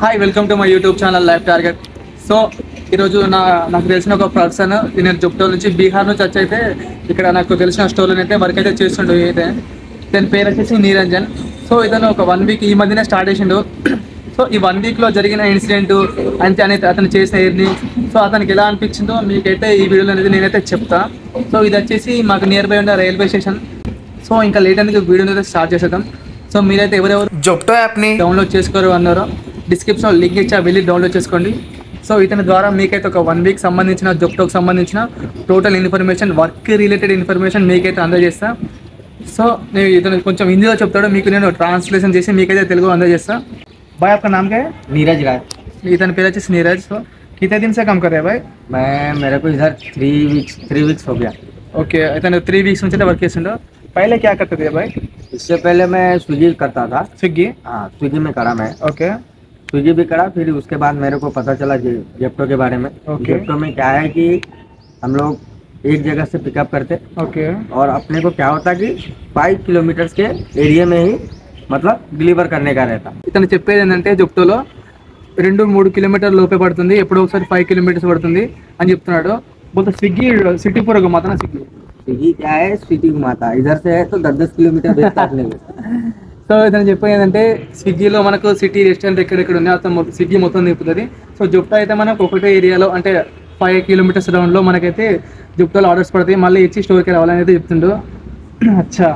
Hi welcome to my YouTube channel life target. So ఈరోజు నాకు తెలిసిన ఒక పర్సన్, నేను జుప్టో నుంచి బీహార్ నుంచి వచ్చి అయితే ఇక్కడ నాకు తెలిసిన స్టోర్లో అయితే వర్క్ అయితే చేస్తుండు. అయితే దాని పేరు వచ్చేసి నిరంజన్. సో ఇతను ఒక 1 వీక్ ఈ మధ్యనే స్టార్ట్ చేసిండు. సో ఈ 1 వీక్లో జరిగిన ఇన్సిడెంట్ అంతే అనేది అతను చేసిన ఎర్ని, సో అతనికి ఎలా అనిపించిందో మీకైతే ఈ వీడియోలో అనేది నేనైతే చెప్తా. సో ఇది వచ్చేసి మాకు నియర్ బై ఉన్న రైల్వే స్టేషన్. సో ఇంకా లేట్ అనేది వీడియో అయితే స్టార్ట్ చేసేద్దాం. సో మీరైతే ఎవరెవరు జుప్టో యాప్ని డౌన్లోడ్ చేసుకోరు అన్నారో డిస్క్రిప్షన్లో లింక్ ఇచ్చా, వెళ్ళి డౌన్లోడ్ చేసుకోండి. సో ఇతని ద్వారా మీకైతే ఒక 1 వీక్ సంబంధించిన జుప్టోకి సంబంధించిన total information, work related information మీకైతే అందజేస్తా. సో నేను ఇతను కొంచెం హిందీలో చెప్తాడు, మీకు నేను ట్రాన్స్లేషన్ చేసి మీకైతే తెలుగు అందజేస్తా. भाई आपका नाम क्या है? नीरज राज। इतने पेरा चीज नीरज. तो कितने दिन से काम कर रहे हैं भाई? मेरे को इधर 3 वीक्स हो गया। ओके, इतने 3 वीक्स से वर्क किया. पहले क्या करते थे भाई? इससे पहले मैं स्विगी करता था। स्विगी? हाँ, स्विगी में करा मैं। ओके, स्विगी भी करा, फिर उसके बाद मेरे को पता चला जेप्टो के बारे में। ओके। जेप्टो में क्या है कि हम लोग एक जगह से पिकअप करते, ओके, और अपने को क्या होता कि 5 किलोमीटर के एरिया में ही मतलब डिलीवर करने का रहता। ఇతను చెప్పేది ఏంటంటే జుప్టోలో 2-3 కిలోమీటర్ లోపే పడుతుంది, ఎప్పుడో ఒకసారి 5 కిలోమీటర్స్ పడుతుంది అని చెప్తున్నాడు. బోల్తా స్విగ్గీ సిటీ పూरा घुमाता ना स्विगी. स्विगी क्या है, सिटी घुमाता, इधर से है तो 10-10 किलोमीटर भेजता अपने को। సో ఇతను చెప్పేది ఏంటంటే స్విగ్గీలో మనకు సిటీ రెస్టారెంట్ ఎక్కడెక్కడ ఉన్నాయో అతను స్విగ్గీ మొత్తం తిప్పుతుంది. సో జుప్టో అయితే మనకు ఒకటే ఏరియాలో అంటే 5 కిలోమీటర్స్ రౌండ్లో మనకైతే జుప్టోలో ఆర్డర్స్ పడతాయి, మళ్ళీ ఇచ్చి స్టోర్కి రావాలని అయితే చెప్తుండు. అచ్చా,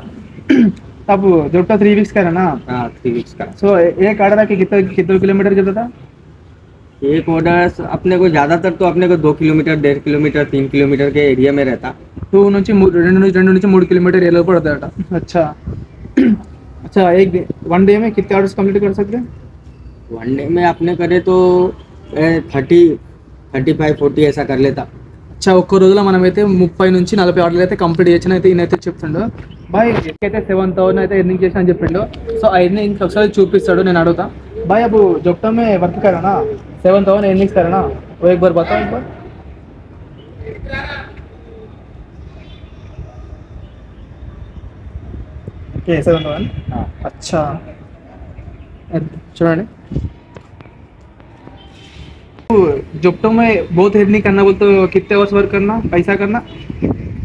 अब जब 3 वीक्स का है ना? हाँ, 3 वीक्स का। सो एक ऑर्डर है कि कितने किलोमीटर जाता था? एक ऑर्डर अपने को ज़्यादातर तो अपने को 2 किलोमीटर, 1.5 किलोमीटर, 3 किलोमीटर के एरिया में रहता। 2 నుంచి 3 किलोमीटर एरिया पड़ता है. अच्छा अच्छा, एक 1 डे में कितने ऑर्डर्स कंप्लीट कर सकते हैं? 1 डे में अपने करे तो 35-40 ऐसा कर लेता. అచ్చా, ఒక్క రోజులో మనమైతే 30 నుంచి 40 ఆర్డర్లు అయితే కంప్లీట్ చేయొచ్చు అయితే ఈయనైతే చెప్తుండు. బాయ్ అయితే 7,000 అయితే ఎర్నింగ్ చేసిన అని చెప్పిండు. సో ఆ ఎర్నింగ్ ఒకసారి చూపిస్తాడు, నేను అడుగుతా. भाई अब जोप्टो में वर्क करा ना, 7,000 एर्निंग्स करा ना, वो एक बार बताओ एक बार. ये 7,000. हाँ, अच्छा చూడండి, जोप्टो में बहुत एर्निंग करना बोलते तो कितने आवर्स वर्क करना, पैसा करना?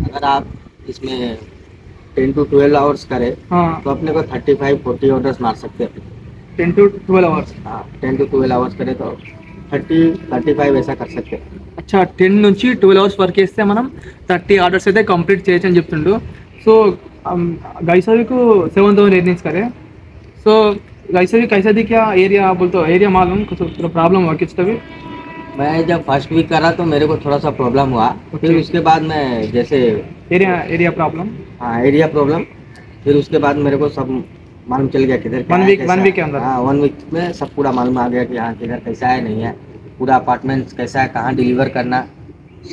अगर आप इसमें 10 to 12 आवर्स करें हाँ, तो अपने को 35-40 ऑर्डर्स मार सकते हैं. 10 to 12 आवर्स. हाँ, 10 to 12 आवर्स करें तो 30-35 ऐसा कर सकते हैं. అచ్చా, 10 నుంచి 12 అవర్స్ వర్క్ చేస్తే మనం 30 ఆర్డర్స్ అయితే కంప్లీట్ చేయొచ్చు అని చెప్తుండు. సో गैसा को 7,000 एर्निंग्स करे. सो कैसा दी क्या एरिया बोलते हो, एरिया मालूम कुछ प्रॉब्लम हुआ किस तभी? मैं जब फर्स्ट वीक करा तो मेरे को थोड़ा सा प्रॉब्लम हुआ. फिर उसके बाद मैं जैसे एरिया प्रॉब्लम. हाँ, एरिया प्रॉब्लम, फिर उसके बाद मेरे को सब मालूम चल गया किधर क्या 1 है, वीक कैसा 1 वीक के है. अंदर. हाँ, 1 वीक में सब पूरा मालूम आ गया कि हाँ किधर कैसा है नहीं है, पूरा अपार्टमेंट कैसा है, कहाँ डिलीवर करना,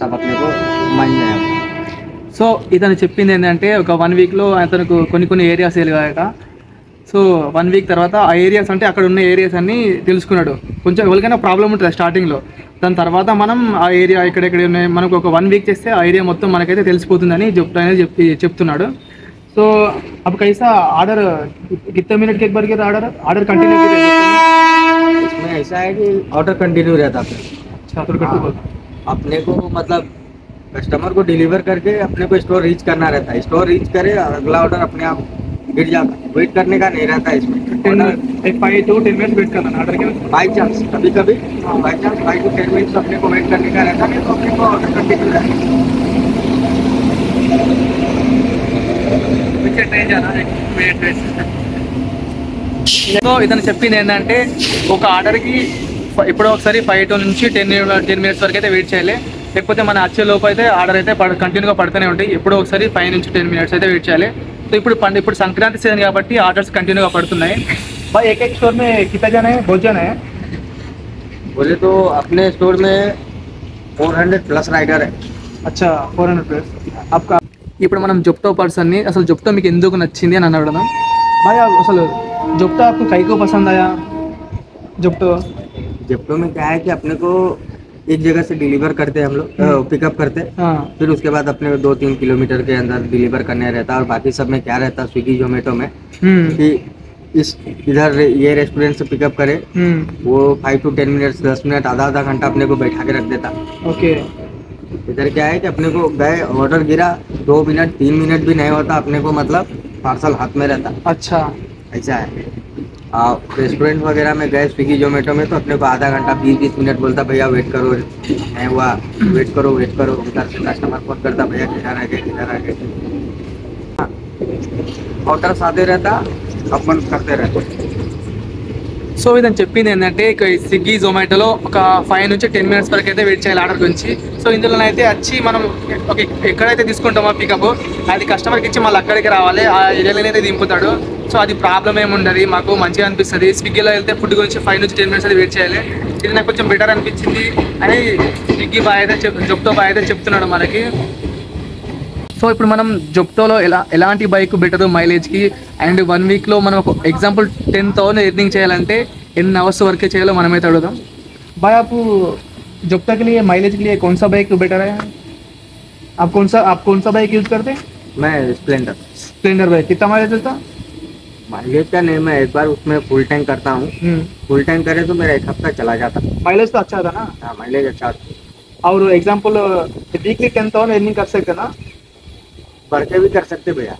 सब अपने को माइंड में है. సో ఇతను చెప్పింది ఏంటంటే ఒక 1 వీక్లో అతనికి కొన్ని ఏరియాస్ తెలియట. సో 1 వీక్ తర్వాత ఆ ఏరియాస్ అంటే అక్కడ ఉన్న ఏరియాస్ అన్నీ తెలుసుకున్నాడు. కొంచెం ఎవరికైనా ప్రాబ్లం ఉంటుంది స్టార్టింగ్లో, దాని తర్వాత మనం ఆ ఏరియా ఎక్కడెక్కడ ఉన్నాయి మనకు ఒక 1 వీక్ చేస్తే ఆ ఏరియా మొత్తం మనకైతే తెలిసిపోతుందని చెప్తున్నాడు. సో अब कैसा ऑर्डर कितने मिनट के एक बार के ऑर्डर कंटिन्यू किया? इसमें ऐसा है कि ऑर्डर कंटिन्यू रहता है. अपने को मतलब कस्टमर को डिलीवर करके अपने को स्टोर रीच करना रहता है. स्टोर रीच करे, अगला ऑर्डर अपने आप गिर जाता है. वेट करने का नहीं रहता है इसमें. 5 to 10 मिनट वेट करना ऑर्डर के. बाई चांस कभी कभी बाई चांस 5 to 10 मिनट्स अपने को वेट करने का रहता है, तो अपने को ऑर्डर कंटिन्यू रहता है. సో ఇతను చెప్పింది ఏంటంటే ఒక ఆర్డర్కి ఎప్పుడో ఒకసారి 5 నుంచి 10 మినిట్స్ వరకు అయితే వెయిట్ చేయాలి, లేకపోతే మన వచ్చే లోపు అయితే ఆర్డర్ అయితే కంటిన్యూగా పడుతూనే ఉంటాయి. ఎప్పుడో ఒకసారి 5 నుంచి 10 మినిట్స్ అయితే వెయిట్ చేయాలి. సో ఇప్పుడు సంక్రాంతి సీజన్ కాబట్టి ఆర్డర్స్ కంటిన్యూగా పడుతున్నాయి. भाई एक स्टोर में कितना जाना है, बहुत जाना है? बोले तो अपने स्टोर में 400 प्लस राइडर है. अच्छा, 400 प्लस. आपका ఇప్పుడు మనం జుప్టో పర్సన్ని అసలు జుప్టో మీకు ఎందుకు నచ్చింది అని అడగడం. भाई అసలు జుప్టో आपको कई को पसंद आया? जेप्टो में क्या है कि अपने को एक जगह से डिलीवर करते हम लोग, पिकअप करते. हाँ, फिर उसके बाद अपने 2-3 किलोमीटर के अंदर डिलीवर करने रहता है. और बाकी सब में क्या रहता है, स्विगी जोमेटो में कि इस इधर ये रेस्टोरेंट से पिकअप करे, वो 5 to 10 मिनट्स 10 मिनट आधा आधा घंटा अपने को बैठा के रख देता। ओके। इधर क्या है कि अपने को गए ऑर्डर गिरा 2 मिनट 3 मिनट भी नहीं होता अपने को, मतलब पार्सल हाथ में रहता। अच्छा। ऐसा है। रेस्टोरेंट वगैरह में गए स्विगी जोमेटो में तो अपने को आधा घंटा 20-20 मिनट बोलता भैया वेट करो, है हुआ वेट करो उधर से कस्टमर फोन करता भैया किधर आ गए। ऑर्डर सादे रहता, अपन करते रहते। సో ఇదని చెప్పింది ఏంటంటే ఇక స్విగ్గీ జొమాటోలో ఒక 5 నుంచి 10 మినిట్స్ వరకు అయితే వెయిట్ చేయాలి ఆర్డర్ గురించి. సో ఇందులోనైతే వచ్చి మనం ఎక్కడైతే తీసుకుంటామో పికప్ అది కస్టమర్కి ఇచ్చి మళ్ళీ అక్కడికి రావాలి, ఆ ఏరియాలోనైతే దింపుతాడు. సో అది ప్రాబ్లం ఏముండదు, మాకు మంచిగా అనిపిస్తుంది. స్విగ్గీలో వెళ్తే ఫుడ్ గురించి 5 నుంచి 10 మినిట్స్ అయితే వెయిట్ చేయాలి. ఇది నాకు కొంచెం బెటర్ అనిపించింది అని స్విగ్గీ బాయ్ అయితే జొప్టో బాయ్ అయితే చెప్తున్నాడు మనకి. సో ఇప్పుడు మనం జొప్టోలో ఎలాంటి బైక్ బెటర్ మైలేజ్కి అండ్ 1 వీక్లో మనం ఒక ఎగ్జాంపుల్ 10,000 ఎర్నింగ్ చేయాలంటే ఎన్ని అవర్స్ వర్క్ చేయాలో మనమైతే అడుగుదాం. भाई आप जोप्टो के लिए माइलेज के लिए कौन सा बाइक बेटर है? आप कौन सा बाइक यूज करते हैं? मैं स्प्लेंडर बाइक कितना माइलेज देता? माइलेज का नहीं, मैं एक बार उसमें फुल टैंक करता हूँ। फुल टैंक करे तो मेरा 1 हफ्ता चला जाता। माइलेज तो अच्छा था ना? हाँ माइलेज अच्छा था। और एग्जाम्पल वीकली 10,000 अर्निंग कर सकते ना? बढ़ के भी कर सकते भैया।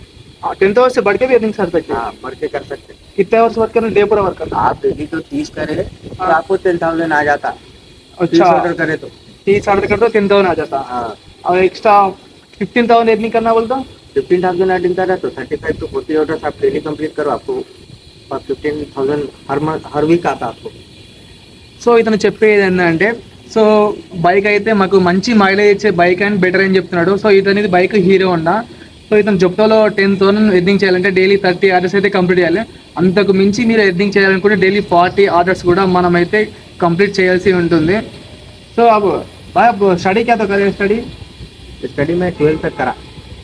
10,000 से बढ़ के भी अर्निंग कर सकते? हाँ बढ़ के कर सकते। कितने आवर्स वर्क करना, डे पूरा वर्क करना? आप डेली तो 30 करे तो आपको 10,000 आ जाता। अच्छा, ऑर्डर करे तो 30 ऑर्डर कर दो 10,000 आ जाता। हाँ। और एक्स्ट्रा 15,000 अर्निंग करना बोलता? 15,000 अर्निंग कर रहा तो 35 to 40 ऑर्डर्स आप डेली कंप्लीट करो, आपको 15,000 हर वीक आता आपको। సో ఇతను చెప్పేది ఏంటంటే, సో బైక్ అయితే మాకు మంచి మైలేజ్ ఇచ్చే బైక్ అండ్ బెటర్ అని చెప్తున్నాడు. సో ఇతనిది బైక్ హీరో హోండా. సో ఇతను జొప్టోలో 10,000 ఎర్నింగ్ చేయాలంటే డైలీ 30 ఆర్డర్స్ అయితే కంప్లీట్ చేయాలి. అంతకు మించి మీరు ఎర్నింగ్ చేయాలనుకుంటే డైలీ 40 ఆర్డర్స్ కూడా మనమైతే కంప్లీట్ చేయాల్సి ఉంటుంది. సో అప్పుడు బాయ్ స్టడీ క్యా తో కరే? स्टडी में 12 तक करा।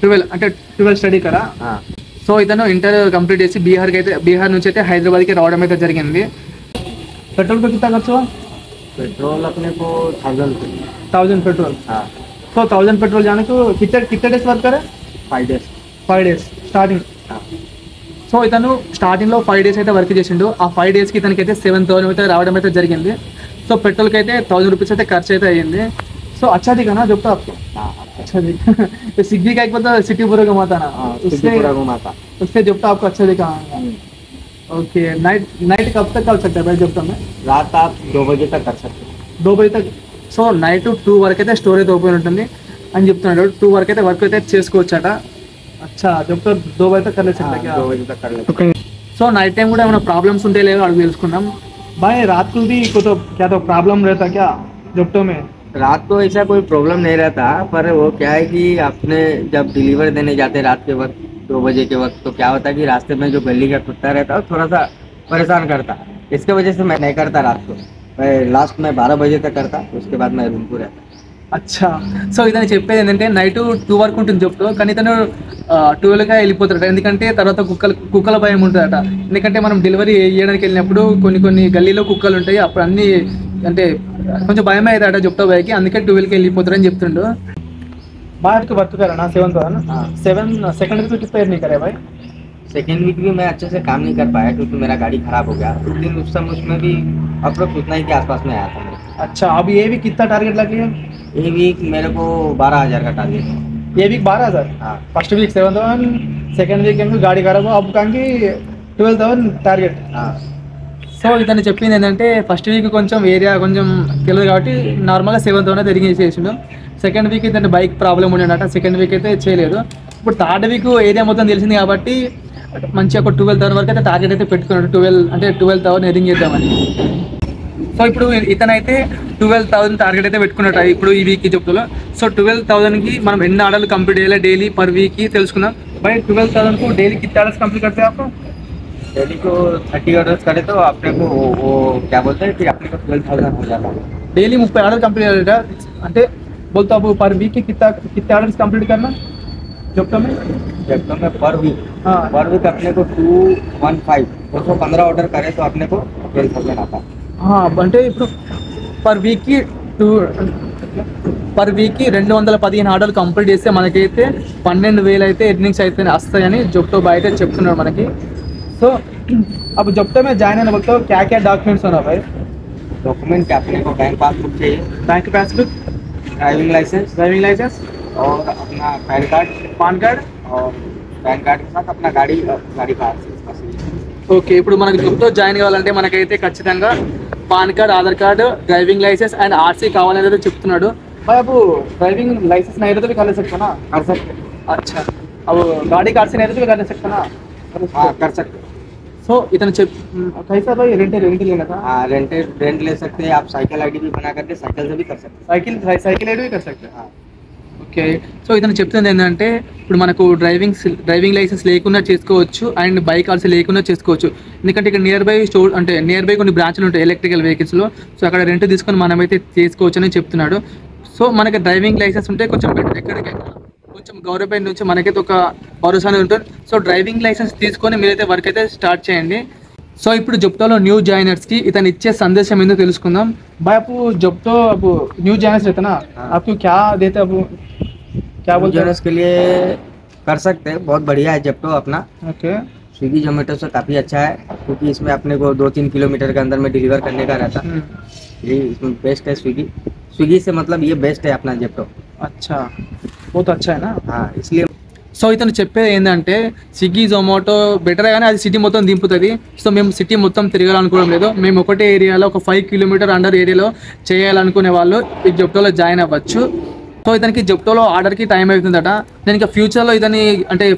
12 అంటే 12 స్టడీ కరా? हाँ। సో ఇతను ఇంటర్ కంప్లీట్ చేసి బీహార్ నుంచి అయితే హైదరాబాద్కి రావడం అయితే జరిగింది. పెట్రోల్ కి కిतना ఖర్చు? पेट्रोल अपने को 1000 रुपये। 1000 पेट्रोल? हाँ। तो 1000 पेट्रोल जाने को कितने डेज वर्क करे? 5 days। 5 days starting. సో ఇతను స్టార్టింగ్లో 5 days అయితే వర్క్ చేసిండు. ఆ 5 daysకి ఇతనికి అయితే 7,000 అయితే రావడం అయితే జరిగింది. సో పెట్రోల్కి అయితే 1000 రూపీస్ అయితే ఖర్చు అయితే అయ్యింది. సో अच्छा दिखा ना जब तो आपको? हाँ अच्छा दिखा। तो सिग्गी का एक पता सिटी पूरा घुमाता ना, उससे पूरा घुमाता, उससे जब तो आपको अच्छा दिखा। ओके। नाइट कब तक कर सकते हैं भाई जब तो में? रात आप 2 बजे तक कर सकते हैं। 2 बजे तक. సో నైట్ 2 వరకు అయితే స్టోరేజ్ ఓపెన్ ఉంటుంది అని చెప్తున్నాడు. 2 వరకు అయితే వర్క్ అయితే చేసుకోవచ్చట. అచ్చా जब तो 2 बजे तक कर ले सकते क्या? 2 बजे तक कर लेते। సో నైట్ టైం కూడా ఏమైనా ప్రాబ్లమ్స్ ఉంటే లేవో అడుగు తెలుసుకుందాం. भाई रात को भी को तो क्या तो प्रॉब्लम रहता क्या जोप्टो में? रात को ऐसा कोई प्रॉब्लम नहीं रहता, पर वो क्या है कि आपने जब डिलीवर देने जाते रात के वक्त 2 बजे के वक्त, तो क्या होता है कि रास्ते में जो गली का कुत्ता रहता है थोड़ा सा परेशान करता। इसके वजह से मैं नहीं करता रात को, मैं लास्ट में 12 बजे तक करता, उसके बाद मैं रूम को रहता। అచ్చా. సో ఇతను చెప్పేది ఏంటంటే నైట్ 2 వరకు ఉంటుంది జొప్టో, కానీ ఇతను 12గా వెళ్ళిపోతాడట. ఎందుకంటే తర్వాత కుక్కల భయం ఉంటుందట. ఎందుకంటే మనం డెలివరీ చేయడానికి వెళ్ళినప్పుడు కొన్ని గల్లీలో కుక్కలు ఉంటాయి, అప్పుడు అన్ని అంటే కొంచెం భయం అవుతాడట జొప్టో బాయ్కి, అందుకే 12కి వెళ్ళిపోతారని చెప్తుండు. बाहर को वर्क करा ना 7 था ना? 7 सेकंड वीक कितना नहीं करे भाई? सेकेंड वीक भी मैं अच्छे से काम नहीं कर पाया क्योंकि मेरा गाड़ी खराब हो गया उस दिन। उस समय उसमें भी अप्रोक्स उतना ही के आसपास में आया था मेरे। अच्छा, अब ये भी कितना टारगेट लगी है? ये वीक मेरे को 12,000 का टारगेट है। ये वीक 12,000? हाँ। फर्स्ट वीक 7,000, सेकंड వీక్ ఏమో గాడి ఖరాబ్, అప్పుడు కాంకి 12,000 టార్గెట్. సో ఇతను చెప్పింది ఏంటంటే ఫస్ట్ వీక్ కొంచెం ఏరియా కొంచెం తెలియదు కాబట్టి నార్మల్గా 7,000 తిరిగి చేసిండు. సెకండ్ వీక్ అయితే బైక్ ప్రాబ్లం ఉండేనట, సెకండ్ వీక్ అయితే చేయలేదు. ఇప్పుడు థర్డ్ వీక్ ఏరియా మొత్తం తెలిసింది కాబట్టి మంచిగా ఒక 12,000 వరకు అయితే టార్గెట్ అయితే పెట్టుకున్నాడు. 12,000 ఎర్నింగ్ చేద్దామని. సో ఇప్పుడు ఇతనైతే 12,000 టార్గెట్ అయితే పెట్టుకున్నట్టు ఇప్పుడు ఈ వీక్ చెప్తున్నా. సో 12,000కి మనం ఎన్ని ఆర్డర్లు కంప్లీట్ చేయాలి డైలీ పర్ వీక్ తెలుసుకుందాం. भाई 12,000 को डेली कितने ऑर्डर्स कंप्लीट करते हैं आपको? डेली को 30 ऑर्डर्स करे तो अपने को वो क्या बोलते हैं कि अपने को 12,000 हो जाता है। डेली 30 ऑर्डर कंप्लीट करता అంటే बोलता अब पर वीक के कितने ऑर्डर्स कंप्लीट करना जोप्टो में? जोप्टो में पर वीक, हाँ पर वीक अपने को 215 215 ऑर्डर करे तो अपने को 12,000 आता है। हाँ అంటే ఇప్పుడు పర్ వీక్కి పర్ వీక్కి 215 ఆర్డర్లు కంప్లీట్ చేస్తే మనకైతే 12,000 అయితే ఎర్నింగ్స్ అయితే వస్తాయని జొప్టో బాయ్ అయితే చెప్తున్నాడు మనకి. సో अब जब में ज्वाइन होने वक्त क्या क्या डॉक्यूमेंट्स होना भाई? डॉक्यूमेंट अपने को बैंक पासबुक चाहिए, बैंक पासबुक, ड्राइविंग लाइसेंस और अपना पैन कार्ड और पैन कार्ड के साथ अपना गाड़ी का ఓకే ఇప్పుడు మనకు జాబ్తో జాయిన్ కావాలంటే మనకైతే ఖచ్చితంగా PAN card, Aadhaar card, driving licence and RC కావాలని అయితే చెప్తున్నాడు. भाई अब ड्राइविंग लाइसेंस नहीं रहता भी कर ले सकता ना? कर सकते. अच्छा, अब गाड़ी का आरसी नहीं रहता भी कर ले सकता ना? हाँ कर सकते. सो इतना कैसा भाई रेंट लेना था? हाँ रेंट ले सकते हैं आप. साइकिल आईडी भी बना करके साइकिल से भी कर सकते हैं. साइकिल आईडी भी कर सकते हैं. ఓకే, సో ఇతను చెప్తుంది ఏంటంటే ఇప్పుడు మనకు డ్రైవింగ్ లైసెన్స్ లేకుండా చేసుకోవచ్చు అండ్ బైక్ ఆల్సో లేకుండా చేసుకోవచ్చు. ఎందుకంటే ఇక్కడ నియర్ బై కొన్ని బ్రాంచ్లు ఉంటాయి ఎలక్ట్రికల్ వెహికల్స్లో. సో అక్కడ రెంట్ తీసుకొని మనమైతే చేసుకోవచ్చు అని చెప్తున్నాడు. సో మనకి డ్రైవింగ్ లైసెన్స్ ఉంటే కొంచెం బెటర్, ఎక్కడికైనా కొంచెం గవర్నమెంట్ నుంచి మనకైతే ఒక భరోసా అనేది ఉంటుంది. సో డ్రైవింగ్ లైసెన్స్ తీసుకొని మీరైతే వర్క్ అయితే స్టార్ట్ చేయండి. సో ఇప్పుడు జొప్టోలో న్యూ జాయినర్స్కి ఇతను ఇచ్చే సందేశం ఏందో తెలుసుకుందాం. भाई आप जॉब्तो अब न्यू जॉइनर्स रहता ना, आपको क्या देते अब, क्या बोलते हैं? के लिए कर सकते हैं, बहुत बढ़िया है जॉब्तो अपना. ओके, स्विगी जोमेटो से काफ़ी अच्छा है क्योंकि इसमें अपने को 2-3 किलोमीटर के अंदर में डिलीवर करने का रहता. ये इसमें बेस्ट है. स्विगी से मतलब ये बेस्ट है अपना जॉब्तो. अच्छा, बहुत अच्छा है ना? हाँ, इसलिए సో ఇతను చెప్పేది ఏంటంటే స్విగ్గీ జొమాటో బెటర్ కానీ అది సిటీ మొత్తం దింపుతుంది. సో మేము సిటీ మొత్తం తిరగాలనుకోవడం లేదు, మేము ఒకటే ఏరియాలో ఒక 5 కిలోమీటర్ అండర్ ఏరియాలో చేయాలనుకునే వాళ్ళు ఈ జొప్టోలో జాయిన్ అవ్వచ్చు. సో ఇతనికి జొప్టోలో ఆర్డర్కి టైం అవుతుందట. నేను ఇంకా ఫ్యూచర్లో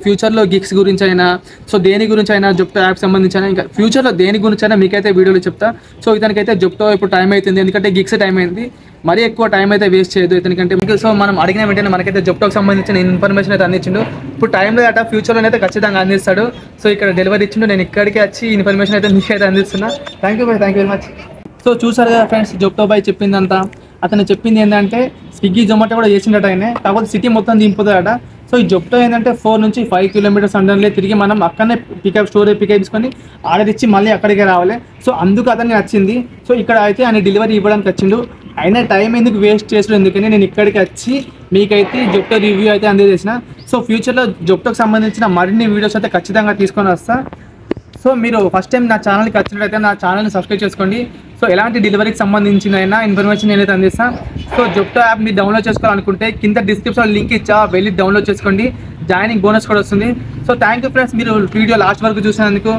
ఫ్యూచర్లో గిగ్స్ గురించి అయినా, సో దేని గురించి అయినా, జొప్టో యాప్ సంబంధించిన ఇంకా ఫ్యూచర్లో దేని గురించి అయినా మీకైతే వీడియోలో చెప్తా. సో ఇతనికైతే జొప్టో ఇప్పుడు టైం అవుతుంది, ఎందుకంటే గిగ్స్ టైం అయింది. మరీ ఎక్కువ టైం అయితే వేస్ట్ చేయదు ఇతనికంటే. సో మనం అడిగిన వెంటనే మనకైతే జొప్టోకి సంబంధించిన ఇన్ఫర్మేషన్ అయితే అందించిండు. ఇప్పుడు టైంలో అట ఫ్యూచర్లో అయితే ఖచ్చితంగా అందిస్తాడు. సో ఇక్కడ డెలివరీ ఇచ్చిండు, నేను ఇక్కడికి వచ్చి ఇన్ఫర్మేషన్ అయితే మీకైతే అందిస్తున్నా. Thank you very much. So చూసారు కదా ఫ్రెండ్స్, జొప్టో బాయ్ చెప్పిందంతా. అతను చెప్పింది ఏంటంటే స్విగ్గీ జొమాటో కూడా చేసిండట ఆయన, కాకపోతే సిటీ మొత్తం దింపుతాడట. సో ఈ జొప్టో ఏంటంటే 4 నుంచి 5 కిలోమీటర్స్ అండర్లే తిరిగి మనం అక్కడనే స్టోర్ పికప్ తీసుకొని ఆర్డర్ ఇచ్చి మళ్ళీ అక్కడికే రావాలి. సో అందుకు అతనికి నచ్చింది. సో ఇక్కడ అయితే ఆయన డెలివరీ ఇవ్వడానికి వచ్చిండు. అయినా టైం ఎందుకు వేస్ట్ చేసాడు, ఎందుకని నేను ఇక్కడికి వచ్చి మీకైతే జొప్టో రివ్యూ అయితే అందజేసిన. సో ఫ్యూచర్లో జొప్టోకి సంబంధించిన మరిన్ని వీడియోస్ అయితే ఖచ్చితంగా తీసుకొని వస్తా. సో మీరు ఫస్ట్ టైం నా ఛానల్కి వచ్చినట్లయితే నా ఛానల్ని సబ్స్క్రైబ్ చేసుకోండి. సో ఎలాంటి డెలివరీకి సంబంధించిన ఇన్ఫర్మేషన్ నేనైతే అందిస్తాను. సో జొప్టో యాప్ మీరు డౌన్లోడ్ చేసుకోవాలనుకుంటే కింద డిస్క్రిప్షన్లో లింక్ ఇచ్చా, వెళ్ళి డౌన్లోడ్ చేసుకోండి. జాయినింగ్ బోనస్ కూడా వస్తుంది. సో థ్యాంక్ యూ ఫ్రెండ్స్, మీరు వీడియో లాస్ట్ వరకు చూసినందుకు.